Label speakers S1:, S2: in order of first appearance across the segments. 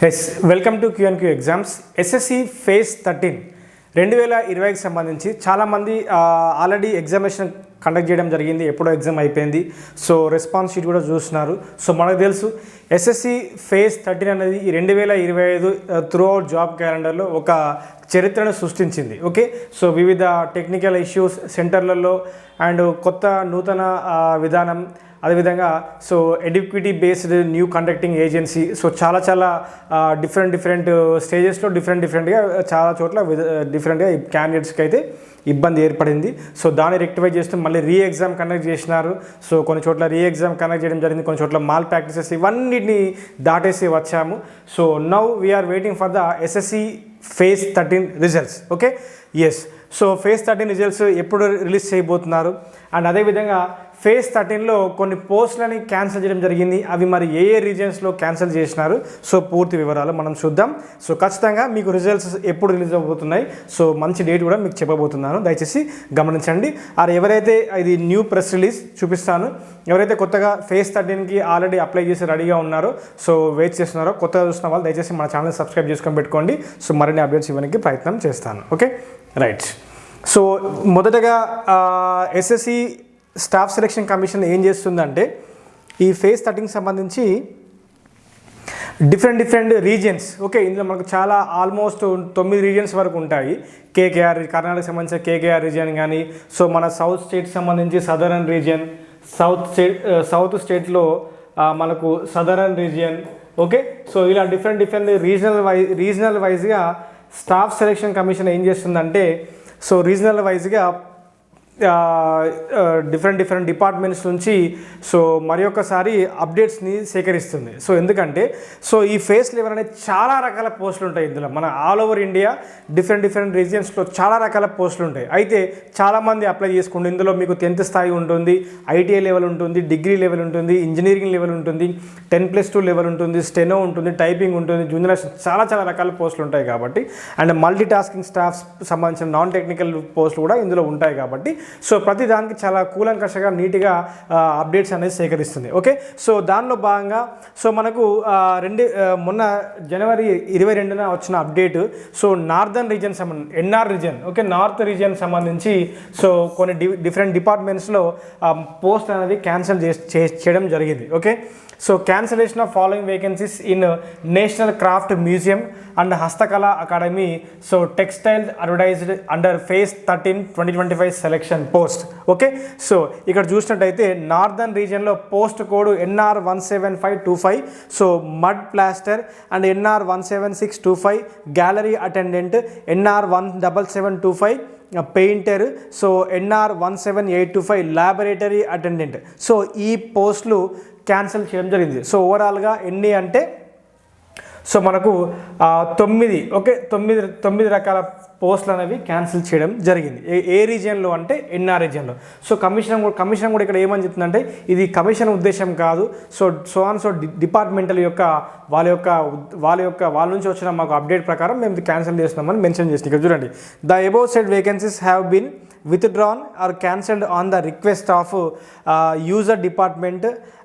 S1: Yes welcome to QNQ exams. SSC phase 13 2020కి సంబంధించి చాలామంది ఆల్రెడీ ఎగ్జామినేషన్ కండక్ట్ చేయడం జరిగింది. ఎప్పుడో ఎగ్జామ్ అయిపోయింది. సో రెస్పాన్స్ షీట్ కూడా చూస్తున్నారు. సో మనకు తెలుసు ఎస్ఎస్సి ఫేజ్ 13 అనేది ఈ 2025 త్రూ అవుట్ జాబ్ క్యాలెండర్లో ఒక చరిత్రను సృష్టించింది. ఓకే, సో వివిధ టెక్నికల్ ఇష్యూస్ సెంటర్లలో అండ్ కొత్త నూతన విధానం, అదేవిధంగా so Eduquity based new conducting agency, so చాలా డిఫరెంట్ స్టేజెస్లో డిఫరెంట్గా చాలా చోట్ల డిఫరెంట్గా క్యాండిడేట్స్కి అయితే ఇబ్బంది ఏర్పడింది. సో దాన్ని రెక్టిఫై చేస్తూ మళ్ళీ ఎగ్జామ్ కండక్ట్ చేసినారు. సో కొన్ని చోట్ల ఎగ్జామ్ కండక్ట్ చేయడం జరిగింది, కొన్ని చోట్ల మాల్ ప్రాక్టీసెస్, ఇవన్నిటిని దాటేసి వచ్చాము. So now we are waiting for the SSC phase 13 results. Okay, yes. So phase 13 results ఎప్పుడు రిలీజ్ చేయబోతున్నారు అండ్ అదేవిధంగా ఫేజ్ 13లో కొన్ని పోస్టులని క్యాన్సిల్ చేయడం జరిగింది. అవి మరి ఏ రీజన్స్లో క్యాన్సిల్ చేసినారు, సో పూర్తి వివరాలు మనం చూద్దాం. సో ఖచ్చితంగా మీకు రిజల్ట్స్ ఎప్పుడు రిలీజ్ అవ్వబోతున్నాయి, సో మంచి డేట్ కూడా మీకు చెప్పబోతున్నాను, దయచేసి గమనించండి. ఎవరైతే ఇది న్యూ ప్రెస్ రిలీజ్ చూపిస్తాను, ఎవరైతే కొత్తగా ఫేజ్ 13కి ఆల్రెడీ అప్లై చేసి రెడీగా ఉన్నారో, సో వెయిట్ చేస్తున్నారో, కొత్తగా చూస్తున్న వాళ్ళు దయచేసి మన ఛానల్ సబ్స్క్రైబ్ చేసుకొని పెట్టుకోండి. సో మరిన్ని అప్డేట్స్ ఇవ్వడానికి ప్రయత్నం చేస్తాను. Okay, right. సో మొదటగా ఎస్ఎస్సి స్టాఫ్ సెలక్షన్ కమిషన్ ఏం చేస్తుందంటే ఈ ఫేజ్ 13కి సంబంధించి డిఫరెంట్ రీజియన్స్, ఓకే, ఇందులో మనకు చాలా ఆల్మోస్ట్ 9 రీజియన్స్ వరకు ఉంటాయి. కేకేఆర్, కర్ణాటకకు సంబంధించిన కేకేఆర్ రీజియన్ కానీ, సో మన సౌత్ స్టేట్కి సంబంధించి సదరన్ రీజియన్, సౌత్ స్టేట్లో మనకు సదరన్ రీజియన్. ఓకే, సో ఇలా డిఫరెంట్ రీజనల్ వైజ్గా స్టాఫ్ సెలక్షన్ కమిషన్ ఏం చేస్తుందంటే, సో రీజనల్ వైజ్గా డిఫరెంట్ డిపార్ట్మెంట్స్ నుంచి సో మరి ఒక్కసారి అప్డేట్స్ని సేకరిస్తుంది. సో ఎందుకంటే సో ఈ ఫేజ్ 11 అనేది చాలా రకాల పోస్టులు ఉంటాయి. ఇందులో మన ఆల్ ఓవర్ ఇండియా డిఫరెంట్ రీజియన్స్లో చాలా రకాల పోస్టులు ఉంటాయి. అయితే చాలామంది అప్లై చేసుకుంటే ఇందులో మీకు 10th స్థాయి ఉంటుంది, ఐటీఐ లెవెల్ ఉంటుంది, డిగ్రీ లెవెల్ ఉంటుంది, ఇంజనీరింగ్ లెవెల్ ఉంటుంది, 10+2 లెవెల్ ఉంటుంది, స్టెనో ఉంటుంది, టైపింగ్ ఉంటుంది, జూనియర్ చాలా రకాల పోస్టులు ఉంటాయి కాబట్టి, అండ్ మల్టీ టాస్కింగ్ స్టాఫ్ సంబంధించిన నాన్ టెక్నికల్ పోస్టులు కూడా ఇందులో ఉంటాయి కాబట్టి సో ప్రతి దానికి చాలా కూలంకషగా నీట్గా అప్డేట్స్ అనేది సేకరిస్తుంది. ఓకే, సో దానిలో భాగంగా సో మనకు మొన్న జనవరి 22న వచ్చిన update, so northern region NR region, okay, north region సంబంధించి సో కొన్ని డిఫరెంట్ డిపార్ట్మెంట్స్లో పోస్ట్ అనేది క్యాన్సిల్ చేయడం జరిగింది. Okay, so cancellation of following vacancies in national craft museum and Hastakala academy, so textile advertised under phase 13 2025 selection post. Okay, so ఇక్కడ చూసినట్టయితే northern రీజియన్లో post code NR 17525, so mud plaster, and NR 17625 gallery attendant, NR 17725 painter, so NR 17825 laboratory attendant. So ఈ పోస్టులు cancel చేయడం జరిగింది. So ఓవరాల్గా ఎన్ని అంటే సో మనకు 9, ఓకే, 9 రకాల పోస్టులు అనేవి క్యాన్సిల్ చేయడం జరిగింది. ఏ రీజియన్లో అంటే ఎన్ఆర్ రీజియన్లో. సో కమిషన్ కూడా ఇక్కడ ఏమని చెప్తుందంటే ఇది కమిషన్ ఉద్దేశం కాదు, సో డిపార్ట్మెంటల్ యొక్క వాళ్ళ నుంచి వచ్చిన మాకు అప్డేట్ ప్రకారం మేము క్యాన్సిల్ చేస్తున్నామని మెన్షన్ చేస్తుంది. ఇక్కడ చూడండి, the above said vacancies have been withdrawn or cancelled on the request of user department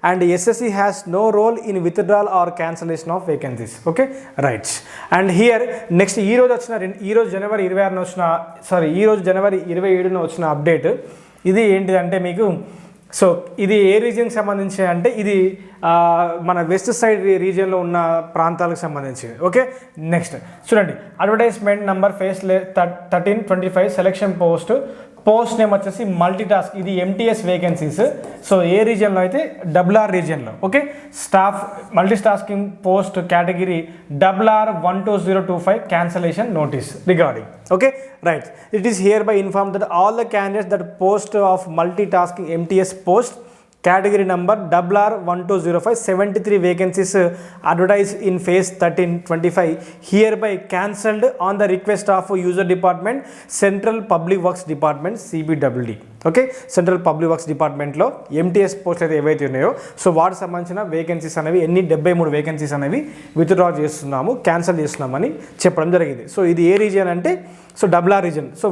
S1: and SSC has no role in withdrawal or cancellation of vacancies. Okay, right. And here next ఈ రోజు జనవరి 27న వచ్చిన update ఇది ఏంటిదంటే మీకు so ఇది ఏ రీజియన్కి సంబంధించి అంటే ఇది మన వెస్ట్ సైడ్ రీజియన్లో ఉన్న ప్రాంతాలకు సంబంధించింది. ఓకే, నెక్స్ట్ చూడండి, advertisement number phase 13 25 selection post name వచ్చేసి మల్టీ టాస్క్, ఇది MTS వేకెన్సీస్. సో ఏ రీజియన్లో అయితే RR రీజియన్లో. Okay, staff multi tasking post category RR 12025 cancellation notice regarding. Okay, right. It is hereby informed that all the candidates that post of multitasking MTS post category number RR 1205 73 vacancies advertised in phase 13 25 hereby cancelled on the request of user department, Central Public Works Department, CPWD. Okay, central public works డిపార్ట్మెంట్లో MTS పోస్టులు అయితే ఏవైతే ఉన్నాయో so వాటికి సంబంధించిన vacancies అనేవి 73 vacancies అనేవి withdraw చేస్తున్నాము, క్యాన్సిల్ చేస్తున్నామని చెప్పడం జరిగింది. సో ఇది ఏ రీజియన్ అంటే so WR reason, so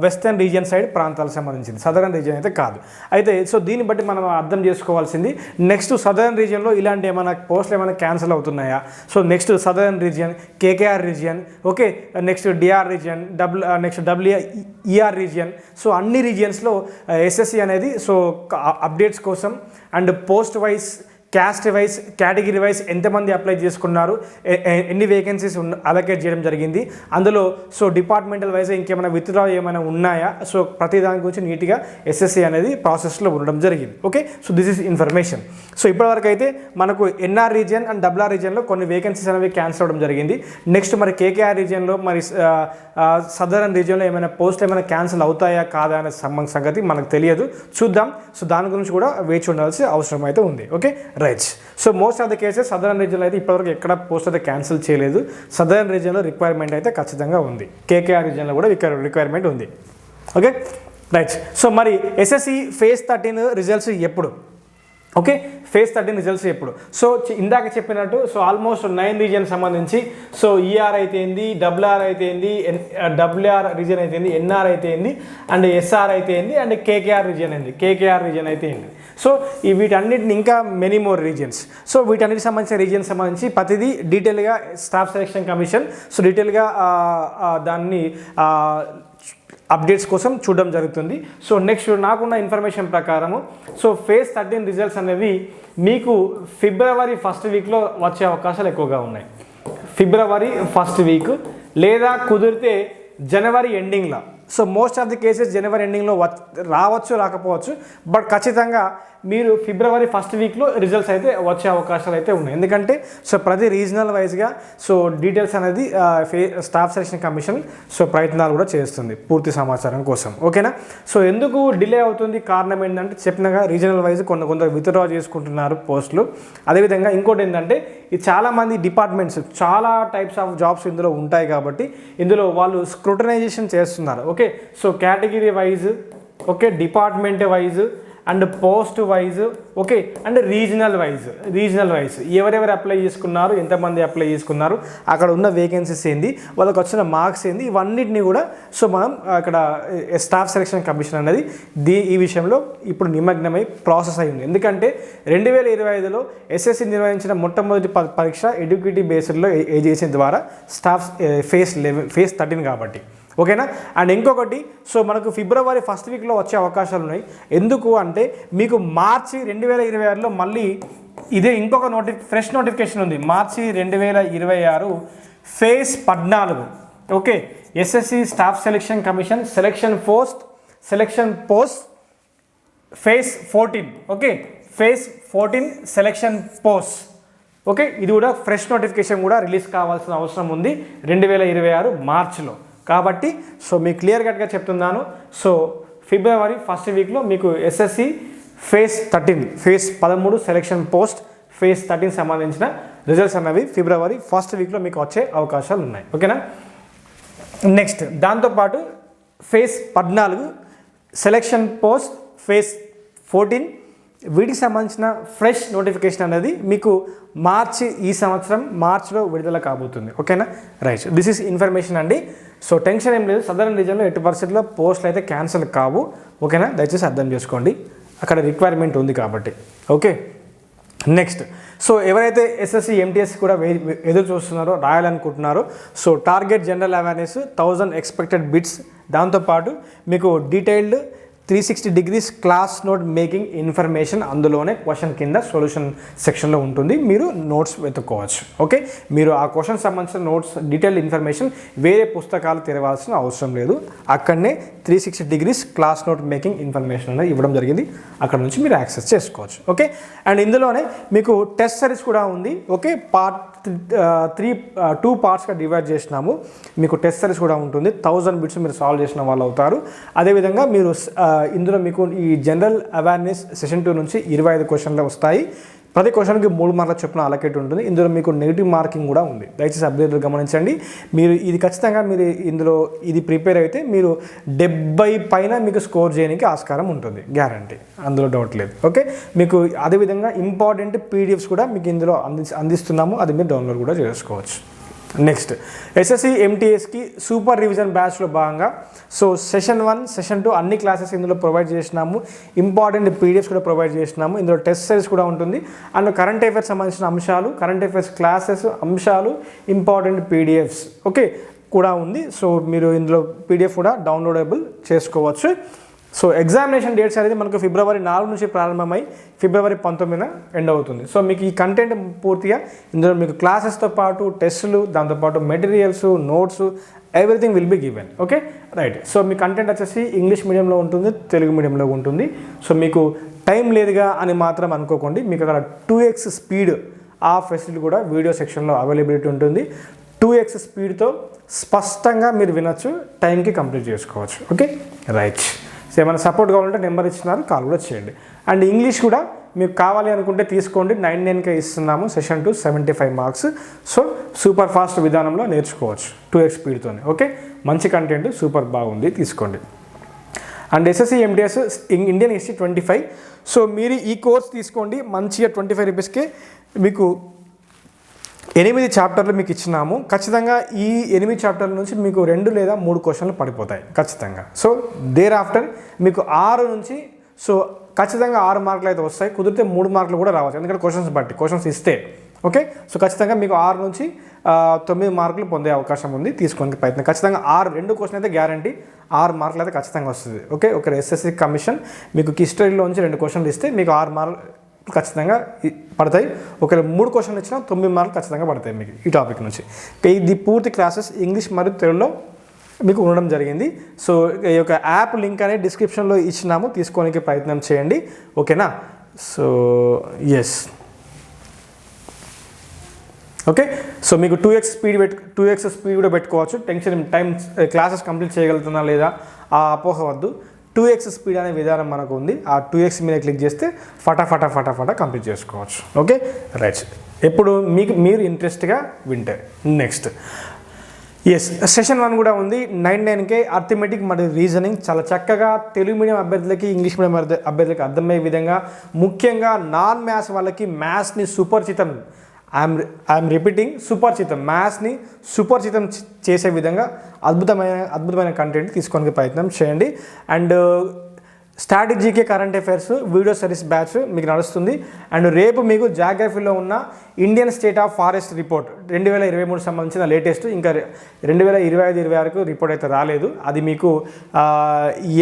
S1: western region side ప్రాంతాలకు సంబంధించింది, సదరన్ రీజియన్ అయితే కాదు. అయితే సో దీన్ని బట్టి మనం అర్థం చేసుకోవాల్సింది నెక్స్ట్ సదరన్ రీజియన్లో ఇలాంటి ఏమైనా పోస్టులు ఏమైనా క్యాన్సిల్ అవుతున్నాయా. So next southern region, KKR region, okay, next DR region, next WER region. So అన్ని రీజియన్స్లో SSC అనేది సో అప్డేట్స్ కోసం and post wise, caste wise, category wise ఎంతమంది అప్లై చేసుకున్నారు, ఎన్ని వేకెన్సీస్ అలొకేట్ చేయడం జరిగింది, అందులో సో డిపార్ట్మెంటల్ వైజ్ ఇంకేమైనా విత్డ్రా ఏమైనా ఉన్నాయా, సో ప్రతి దాని గురించి నీట్గా SSC అనేది ప్రాసెస్లో ఉండడం జరిగింది. Okay, so this is information. So ఇప్పటివరకు అయితే మనకు NR రీజియన్ అండ్ WR రీజియన్లో కొన్ని వేకెన్సీస్ అనేవి క్యాన్సిల్ అవ్వడం జరిగింది. నెక్స్ట్ మరి KKR రీజియన్లో మరి సదరన్ రీజియన్లో ఏమైనా పోస్టులు ఏమైనా క్యాన్సిల్ అవుతాయా కాదా అనే సంగతి మనకు తెలియదు, చూద్దాం. సో దాని గురించి కూడా వేచి ఉండాల్సిన అవసరం అయితే ఉంది. Okay right. So most of the cases southern రీజియన్లో అయితే ఇప్పటివరకు ఎక్కడ పోస్ట్ అయితే క్యాన్సిల్ చేయలేదు. సదరన్ రీజియన్లో రిక్వైర్మెంట్ అయితే ఖచ్చితంగా ఉంది, KKR రీజియన్లో కూడా రిక్వైర్మెంట్ ఉంది. Okay right. సో మరి SSC phase 13 రిజల్ట్స్ ఎప్పుడు? ఓకే, phase 13 రిజల్ట్స్ ఎప్పుడు? సో ఇందాక చెప్పినట్టు సో ఆల్మోస్ట్ 9 రీజియన్ సంబంధించి సో ER అయితే ఏంది, WR అయితే ఏంది, WR రీజియన్ అయితే ఏంది, NR అయితే ఏంది, అండ్ SR అయితే ఏంది, అండ్ KKR రీజియన్ అయితే ఏంది. సో ఈ వీటన్నిటిని ఇంకా మెనీ మోర్ రీజియన్స్. సో వీటన్నిటికి సంబంధించిన రీజియన్ సంబంధించి ప్రతిదీ డీటెయిల్గా స్టాఫ్ సెలక్షన్ కమిషన్ సో డీటెయిల్గా దాన్ని అప్డేట్స్ కోసం చూడడం జరుగుతుంది. సో నెక్స్ట్ నాకున్న ఇన్ఫర్మేషన్ ప్రకారము సో phase 13 రిజల్ట్స్ అనేవి మీకు February 1st వీక్లో వచ్చే అవకాశాలు ఎక్కువగా ఉన్నాయి. February 1st వీక్ లేదా కుదిరితే January ఎండింగ్లో. So most of the cases January ఎండింగ్లో రావచ్చు, రాకపోవచ్చు, బట్ ఖచ్చితంగా మీరు February 1st వీక్లో రిజల్ట్స్ అయితే వచ్చే అవకాశాలు అయితే ఉన్నాయి. ఎందుకంటే సో ప్రతి రీజనల్ వైజ్గా సో డీటెయిల్స్ అనేది స్టాఫ్ సెలక్షన్ కమిషన్ సో ప్రయత్నాలు కూడా చేస్తుంది పూర్తి సమాచారం కోసం. ఓకేనా. సో ఎందుకు డిలే అవుతుంది, కారణం ఏంటంటే చెప్పినగా రీజనల్ వైజ్ కొందరు విత్డ్రా చేసుకుంటున్నారు పోస్టులు. అదేవిధంగా ఇంకోటి ఏంటంటే ఇది చాలామంది డిపార్ట్మెంట్స్, చాలా టైప్స్ ఆఫ్ జాబ్స్ ఇందులో ఉంటాయి కాబట్టి ఇందులో వాళ్ళు స్క్రూటనైజేషన్ చేస్తున్నారు. Okay, so category wise, okay, department wise and post wise, okay, and regional wise ఎవరెవరు అప్లై చేసుకున్నారు, ఎంతమంది అప్లై చేసుకున్నారు, అక్కడ ఉన్న వేకెన్సీస్ ఏంది, వాళ్ళకి వచ్చిన మార్క్స్ ఏంది, ఇవన్నిటిని కూడా సో మనం అక్కడ స్టాఫ్ సెలక్షన్ కమిషన్ అనేది ఈ విషయంలో ఇప్పుడు నిమగ్నమై ప్రాసెస్ అయ్యింది. ఎందుకంటే 2025లో SSC నిర్వహించిన మొట్టమొదటి పరీక్ష ఎడ్యుకేటివ్ బేస్డ్లో ఏజెన్సీ ద్వారా స్టాఫ్ phase 13 కాబట్టి. ఓకేనా. అండ్ ఇంకొకటి సో మనకు February 1st వీక్లో వచ్చే అవకాశాలు ఉన్నాయి. ఎందుకు అంటే మీకు మార్చి 2026లో మళ్ళీ ఇదే ఇంకొక ఫ్రెష్ నోటిఫికేషన్ ఉంది. మార్చి 2026 phase 14. Okay, SSC staff selection commission selection post phase 14. Okay, phase 14 selection post. Okay, ఇది కూడా ఫ్రెష్ నోటిఫికేషన్ కూడా రిలీజ్ కావాల్సిన అవసరం ఉంది 2026 మార్చిలో. కాబట్టి సో మీకు క్లియర్ కట్గా చెప్తున్నాను. సో February 1st వీక్లో మీకు SSC phase 13 selection post phase 13 సంబంధించిన రిజల్ట్స్ అనేవి February 1st వీక్లో మీకు వచ్చే అవకాశాలు ఉన్నాయి. ఓకేనా. నెక్స్ట్ దాంతోపాటు phase 14 సెలక్షన్ పోస్ట్ phase 14 వీటికి సంబంధించిన ఫ్రెష్ నోటిఫికేషన్ అనేది మీకు ఈ సంవత్సరం మార్చిలో విడుదల కాబోతుంది. ఓకేనా రైట్. దిస్ ఈస్ ఇన్ఫర్మేషన్ అండి. సో టెన్షన్ ఏం లేదు, సదరన్ రీజియన్లో 8% పోస్టులు అయితే క్యాన్సిల్ కావు. ఓకేనా, దయచేసి అర్థం చేసుకోండి, అక్కడ రిక్వైర్మెంట్ ఉంది కాబట్టి. ఓకే నెక్స్ట్ సో ఎవరైతే SSC MTS కూడా ఎదురు చూస్తున్నారో, రాయాలనుకుంటున్నారో so target general awareness 1000 expected bits, దాంతోపాటు మీకు detailed 360 degrees class note making information అందులోనే క్వశ్చన్ కింద సొల్యూషన్ సెక్షన్లో ఉంటుంది, మీరు నోట్స్ వెతుక్కోవచ్చు. ఓకే, మీరు ఆ క్వశ్చన్ సంబంధించిన నోట్స్ డీటెయిల్డ్ ఇన్ఫర్మేషన్ వేరే పుస్తకాలు తెరవాల్సిన అవసరం లేదు, అక్కడనే 360 degrees class note making information అనేది ఇవ్వడం జరిగింది, అక్కడ నుంచి మీరు యాక్సెస్ చేసుకోవచ్చు. ఓకే, అండ్ ఇందులోనే మీకు టెస్ట్ సిరీస్ కూడా ఉంది. ఓకే, పార్ట్ 2 పార్ట్స్గా డివైడ్ చేసినాము. మీకు టెస్ట్ సిరీస్ కూడా ఉంటుంది, 1000 బిట్స్ మీరు సాల్వ్ చేసిన వాళ్ళు అవుతారు. అదేవిధంగా మీరు ఇందులో మీకు ఈ జనరల్ అవేర్నెస్ సెషన్ 2 నుంచి 25 క్వశ్చన్లు వస్తాయి. ప్రతి క్వశ్చన్కి 3 మార్కుల చొప్పున అలకేట్ ఉంటుంది. ఇందులో మీకు నెగిటివ్ మార్కింగ్ కూడా ఉంది. దయచేసి అభ్యర్థులు గమనించండి. మీరు ఇది ఖచ్చితంగా మీరు ఇందులో ఇది ప్రిపేర్ అయితే మీరు 70 పైన మీకు స్కోర్ చేయడానికి ఆస్కారం ఉంటుంది, గ్యారంటీ, అందులో డౌట్ లేదు. ఓకే, మీకు అదేవిధంగా ఇంపార్టెంట్ పీడిఎఫ్స్ కూడా మీకు ఇందులో అందిస్తున్నాము, అది మీరు డౌన్లోడ్ కూడా చేసుకోవచ్చు. నెక్స్ట్ ఎస్ఎస్సి ఎంటీఎస్కి సూపర్ రివిజన్ బ్యాచ్లో భాగంగా సో సెషన్ 1 సెషన్ 2 అన్ని క్లాసెస్ ఇందులో ప్రొవైడ్ చేసినాము. ఇంపార్టెంట్ పీడిఎఫ్స్ కూడా ప్రొవైడ్ చేసినాము. ఇందులో టెస్ట్ సిరీస్ కూడా ఉంటుంది. అండ్ కరెంట్ అఫైర్స్ సంబంధించిన అంశాలు, కరెంట్ అఫైర్స్ క్లాసెస్ అంశాలు, ఇంపార్టెంట్ పీడిఎఫ్స్ ఓకే కూడా ఉంది. సో మీరు ఇందులో పీడిఎఫ్ కూడా డౌన్లోడబుల్ చేసుకోవచ్చు. సో ఎగ్జామినేషన్ డేట్స్ అనేది మనకు ఫిబ్రవరి 4 నుంచి ప్రారంభమై ఫిబ్రవరి 19న ఎండ్ అవుతుంది. సో మీకు ఈ కంటెంట్ పూర్తిగా ఇందులో మీకు క్లాసెస్తో పాటు టెస్టులు, దాంతోపాటు materials, notes, everything will be given. Okay right. So me content వచ్చేసి ఇంగ్లీష్ మీడియంలో ఉంటుంది, తెలుగు మీడియంలో ఉంటుంది. సో మీకు టైం లేదుగా అని మాత్రం అనుకోకండి. మీకు అక్కడ 2x స్పీడ్ ఆ ఫెసిలిటీ కూడా వీడియో సెక్షన్లో అవైలబిలిటీ ఉంటుంది. 2x స్పీడ్తో స్పష్టంగా మీరు వినొచ్చు, టైంకి కంప్లీట్ చేసుకోవచ్చు. Okay right. సో ఏమైనా సపోర్ట్ కావాలంటే నెంబర్ ఇచ్చినారు, కాల్ కూడా చేయండి. అండ్ ఇంగ్లీష్ కూడా మీకు కావాలి అనుకుంటే తీసుకోండి, 99K ఇస్తున్నాము. Session 2 75 marks. So super fast విధానంలో నేర్చుకోవచ్చు 2x స్పీడ్తోనే. ఓకే మంచి కంటెంట్, సూపర్ బాగుంది, తీసుకోండి. And SSC MTS Indian history 25. So మీరు ఈ కోర్స్ తీసుకోండి, మంచిగా 25 రూపీస్కే మీకు 8 చాప్టర్లు మీకు ఇచ్చినాము. ఖచ్చితంగా ఈ 8 చాప్టర్ల నుంచి మీకు 2 లేదా 3 క్వశ్చన్లు పడిపోతాయి ఖచ్చితంగా. సో దేర్ ఆఫ్టర్ మీకు 6 నుంచి సో ఖచ్చితంగా 6 మార్కులు అయితే వస్తాయి, కుదిరితే 3 మార్కులు కూడా రావచ్చు, ఎందుకంటే క్వశ్చన్స్ ఇస్తే. ఓకే సో ఖచ్చితంగా మీకు 6 నుంచి 9 మార్కులు పొందే అవకాశం ఉంది, తీసుకోవడానికి ప్రయత్నం. ఖచ్చితంగా 2 క్వశ్చన్ అయితే గ్యారంటీ 6 మార్కులు అయితే ఖచ్చితంగా వస్తుంది. ఓకే ఒక ఎస్ఎస్సి కమిషన్ మీకు హిస్టరీలో నుంచి 2 క్వశ్చన్లు ఇస్తే మీకు 6 మార్కులు ఖచ్చితంగా పడతాయి. ఒకవేళ 3 క్వశ్చన్లు ఇచ్చినా 9 మార్కులు ఖచ్చితంగా పడతాయి మీకు ఈ టాపిక్ నుంచి. ఇది పూర్తి క్లాసెస్ ఇంగ్లీష్ మరియు తెలుగులో మీకు ఉండడం జరిగింది. సో ఈ యొక్క యాప్ లింక్ అనేది డిస్క్రిప్షన్లో ఇచ్చినాము, తీసుకోవడానికి ప్రయత్నం చేయండి. ఓకేనా. So yes okay. సో మీకు 2x స్పీడ్ కూడా పెట్టుకోవచ్చు. టైం క్లాసెస్ కంప్లీట్ చేయగలుగుతున్నా లేదా ఆ అపోహ వద్దు. 2x స్పీడ్ అనే విధానం మనకు ఉంది. ఆ 2x మీద క్లిక్ చేస్తే ఫటాఫటా కంప్లీట్ చేసుకోవచ్చు. Okay right. ఎప్పుడు మీరు ఇంట్రెస్ట్గా వింటే. నెక్స్ట్ ఎస్ సెషన్ 1 కూడా ఉంది. 99K అర్థమెటిక్ మరియు రీజనింగ్ చాలా చక్కగా తెలుగు మీడియం అభ్యర్థులకి, ఇంగ్లీష్ మీడియం అభ్యర్థులకి అర్థమయ్యే విధంగా, ముఖ్యంగా నాన్ మ్యాథ్స్ వాళ్ళకి మ్యాథ్స్ని సుపరిచితం, ఐఎమ్ రిపీటింగ్ సుపరిచితం, మ్యాథ్స్ని సుపరిచితం చేసే విధంగా అద్భుతమైన కంటెంట్ తీసుకోవడానికి ప్రయత్నం చేయండి. అండ్ స్ట్రాటజీకే current affairs video series batch మీకు నడుస్తుంది. అండ్ రేపు మీకు జాగ్రఫీలో ఉన్న Indian state of forest report 2023 సంబంధించిన లేటెస్ట్, ఇంకా 2025-26 రిపోర్ట్ అయితే రాలేదు. అది మీకు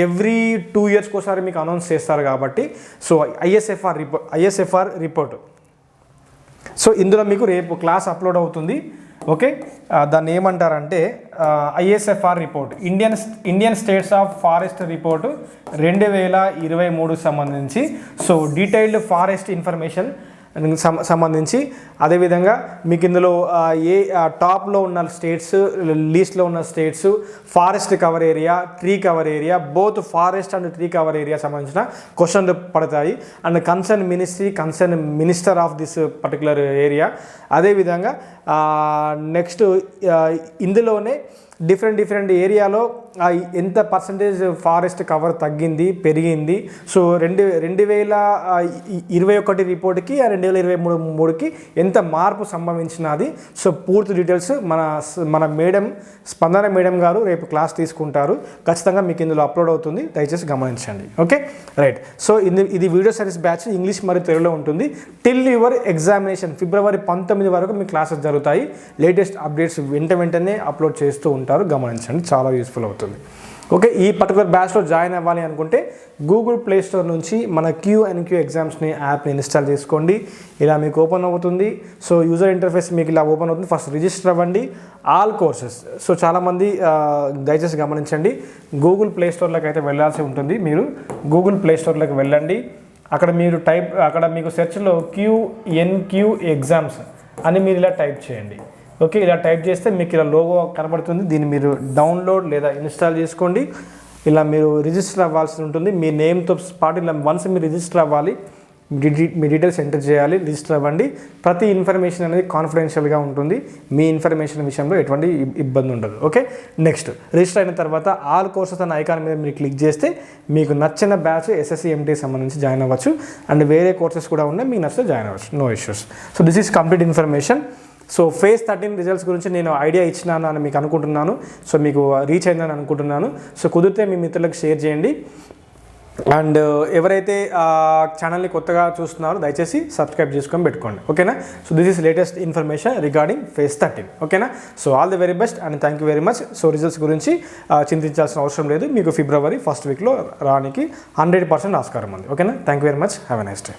S1: ఎవ్రీ 2 ఇయర్స్కి ఒకసారి మీకు అనౌన్స్ చేస్తారు కాబట్టి. So ISFR report. సో ఇందులో మీకు రేపు క్లాస్ అప్లోడ్ అవుతుంది. ఓకే దాన్ని ఏమంటారంటే ISFR report, Indian states of forest report 2023 సంబంధించి. సో డీటెయిల్డ్ ఫారెస్ట్ ఇన్ఫర్మేషన్ సంబంధించి, అదేవిధంగా మీకు ఇందులో టాప్లో ఉన్న స్టేట్స్, లీస్ట్లో ఉన్న states, forest cover area, tree cover area, both forest and tree cover area సంబంధించిన క్వశ్చన్లు పడతాయి. And concern minister of this particular area. అదేవిధంగా నెక్స్ట్ ఇందులోనే డిఫరెంట్ ఏరియాలో ఎంత పర్సంటేజ్ ఫారెస్ట్ కవర్ తగ్గింది, పెరిగింది. సో 2021 రిపోర్ట్కి 2023కి ఎంత మార్పు సంభవించినది. సో పూర్తి డీటెయిల్స్ మన మేడం స్పందన మేడం గారు రేపు క్లాస్ తీసుకుంటారు. ఖచ్చితంగా మీకు ఇందులో అప్లోడ్ అవుతుంది, దయచేసి గమనించండి. Okay right. సో ఇది వీడియో సిరీస్ బ్యాచ్ ఇంగ్లీష్ మరియు తెలుగులో ఉంటుంది. టిల్ యువర్ ఎగ్జామినేషన్ ఫిబ్రవరి 19 వరకు మీ క్లాసెస్ జరుగుతాయి. లేటెస్ట్ అప్డేట్స్ వెంటనే అప్లోడ్ చేస్తూ ఉంటారు, గమనించండి, చాలా యూస్ఫుల్ అవుతుంది. ఓకే ఈ పర్టికులర్ బ్యాచ్లో జాయిన్ అవ్వాలి అనుకుంటే గూగుల్ ప్లే స్టోర్ నుంచి మన Q&Q ఎగ్జామ్స్ని యాప్ని ఇన్స్టాల్ చేసుకోండి. ఇలా మీకు ఓపెన్ అవుతుంది. సో యూజర్ ఇంటర్ఫేస్ మీకు ఇలా ఓపెన్ అవుతుంది. ఫస్ట్ రిజిస్టర్ అవ్వండి, ఆల్ కోర్సెస్. సో చాలామంది దయచేసి గమనించండి, గూగుల్ ప్లే స్టోర్లోకి అయితే వెళ్ళాల్సి ఉంటుంది. మీరు గూగుల్ ప్లే స్టోర్లోకి వెళ్ళండి. అక్కడ మీకు సెర్చ్లో Q&Q ఎగ్జామ్స్ అని మీరు ఇలా టైప్ చేయండి. ఓకే ఇలా టైప్ చేస్తే మీకు ఇలా లోగో కనబడుతుంది. దీన్ని మీరు డౌన్లోడ్ లేదా ఇన్స్టాల్ చేసుకోండి. ఇలా మీరు రిజిస్టర్ అవ్వాల్సి ఉంటుంది. మీ నేమ్తో పాటు ఇలా వన్స్ మీరు రిజిస్టర్ అవ్వాలి. మీ డీటెయిల్స్ ఎంటర్ చేయాలి, రిజిస్టర్ అవ్వండి. ప్రతి ఇన్ఫర్మేషన్ అనేది కాన్ఫిడెన్షియల్గా ఉంటుంది. మీ ఇన్ఫర్మేషన్ విషయంలో ఎటువంటి ఇబ్బంది ఉండదు. ఓకే, నెక్స్ట్ రిజిస్టర్ అయిన తర్వాత ఆల్ కోర్సెస్ అనే ఐకాన్ మీద మీరు క్లిక్ చేస్తే మీకు నచ్చిన బ్యాచ్ SSC MT సంబంధించి జాయిన్ అవ్వచ్చు. అండ్ వేరే కోర్సెస్ కూడా ఉన్నాయి, మీకు నచ్చితే జాయిన్ అవ్వచ్చు, no issues. So this is complete information. So phase 13 results గురించి నేను ఐడియా ఇచ్చినాను అని మీకు అనుకుంటున్నాను. సో మీకు రీచ్ అయిందని అనుకుంటున్నాను. సో కుదిరితే మీ మిత్రులకు షేర్ చేయండి. అండ్ ఎవరైతే ఛానల్ని కొత్తగా చూస్తున్నారో దయచేసి సబ్స్క్రైబ్ చేసుకొని పెట్టుకోండి. ఓకేనా? So this is latest information regarding phase 13. ఓకేనా? So all the very best and thank you very much. So results గురించి చింతించాల్సిన అవసరం లేదు. మీకు ఫిబ్రవరి ఫస్ట్ వీక్లో రానికి 100% ఆస్కారం ఉంది. ఓకేనా? Thank you very much. Have a nice day.